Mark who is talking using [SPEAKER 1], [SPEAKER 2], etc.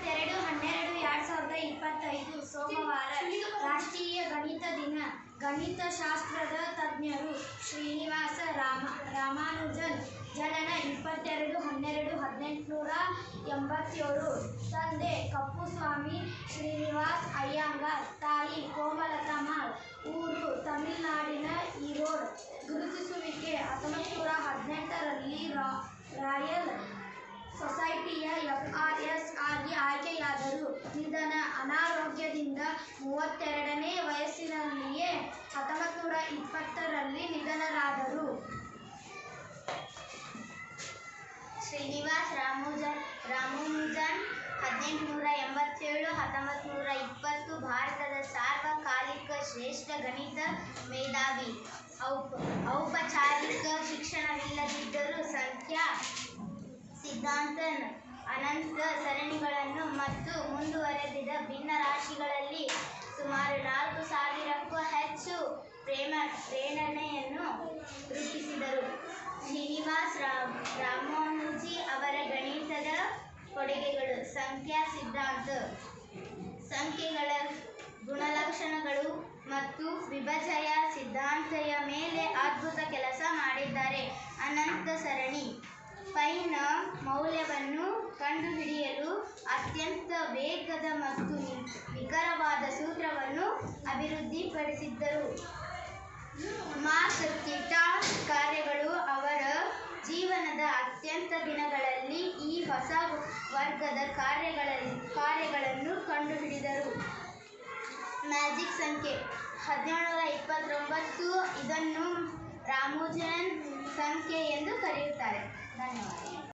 [SPEAKER 1] 22/12/2025 ಸೋಮವಾರ ರಾಷ್ಟ್ರೀಯ ಗಣಿತ ದಿನ. ಗಣಿತಶಾಸ್ತ್ರದ ತಜ್ಞರು ಶ್ರೀನಿವಾಸ ರಾಮಾನುಜನ್ ಜನನ 22/12/1887. ತಂದೆ ಕಪ್ಪುಸ್ವಾಮಿ ಶ್ರೀನಿವಾಸ್ ಅಯ್ಯಂಗಾರ್, ತಾಯಿ ಕೋಮಲತಮ್ಮ. ಊರು ತಮಿಳುನಾಡಿನ ಈರೋಡ್. ಗುರುತಿಸುವಿಕೆ 1918ರಲ್ಲಿ ರಾಯಲ್ ಸೊಸೈಟಿಯ FRS ಆಗಿ ಆಯ್ಕೆಯಾದರು. ನಿಧನ ಅನಾರೋಗ್ಯದಿಂದ 32ನೇ ವಯಸ್ಸಿನಲ್ಲಿಯೇ 1920ರಲ್ಲಿ ನಿಧನರಾದರು.
[SPEAKER 2] ಶ್ರೀನಿವಾಸ್ ರಾಮಾನುಜನ್ 1887-1920 ಭಾರತದ ಸಾರ್ವಕಾಲಿಕ ಶ್ರೇಷ್ಠ ಗಣಿತ ಮೇಧಾವಿ. ಔಪಚಾರಿಕ ಶಿಕ್ಷಣವಿಲ್ಲದಿದ್ದರೂ ಸಂಖ್ಯಾ ಸಿದ್ಧಾಂತ, ಅನಂತ ಸರಣಿಗಳನ್ನು ಮತ್ತು ಮುಂದುವರೆದ ಭಿನ್ನರಾಶಿಗಳಲ್ಲಿ ಸುಮಾರು 4000ಕ್ಕೂ ಹೆಚ್ಚು ಪ್ರೇರಣೆಯನ್ನು ರೂಪಿಸಿದರು. ಶ್ರೀನಿವಾಸ್ ರಾಮಾನುಜಿ ಅವರ ಗಣಿತದ ಕೊಡುಗೆಗಳು: ಸಂಖ್ಯಾ ಸಿದ್ಧಾಂತ, ಸಂಖ್ಯೆಗಳ ಗುಣಲಕ್ಷಣಗಳು ಮತ್ತು ವಿಭಜನೆಯ ಸಿದ್ಧಾಂತದ ಮೇಲೆ ಅದ್ಭುತ ಕೆಲಸ ಮಾಡಿದ್ದಾರೆ. ಅನಂತ ಸರಣಿ, ಪೈನ ಮೌಲ್ಯವನ್ನು ಕಂಡುಹಿಡಿಯಲು ಅತ್ಯಂತ ವೇಗದ ಮತ್ತು ನಿಖರವಾದ ಸೂತ್ರವನ್ನು ಅಭಿವೃದ್ಧಿಪಡಿಸಿದ್ದರು. ಮಾಸ್ ಥೀಟಾ ಕಾರ್ಯಗಳು ಅವರ ಜೀವನದ ಅತ್ಯಂತ ದಿನಗಳಲ್ಲಿ ಈ ಹೊಸ ವರ್ಗದ ಕಾರ್ಯಗಳನ್ನು ಕಂಡುಹಿಡಿದರು. ಮ್ಯಾಜಿಕ್ ಸಂಖ್ಯೆ 1729. ಇದನ್ನು ರಾಮಾನುಜನ್ ಸಂಖ್ಯೆ ಎಂದು ಕರೆಯುತ್ತಾರೆ. ಧನ್ಯವಾದ.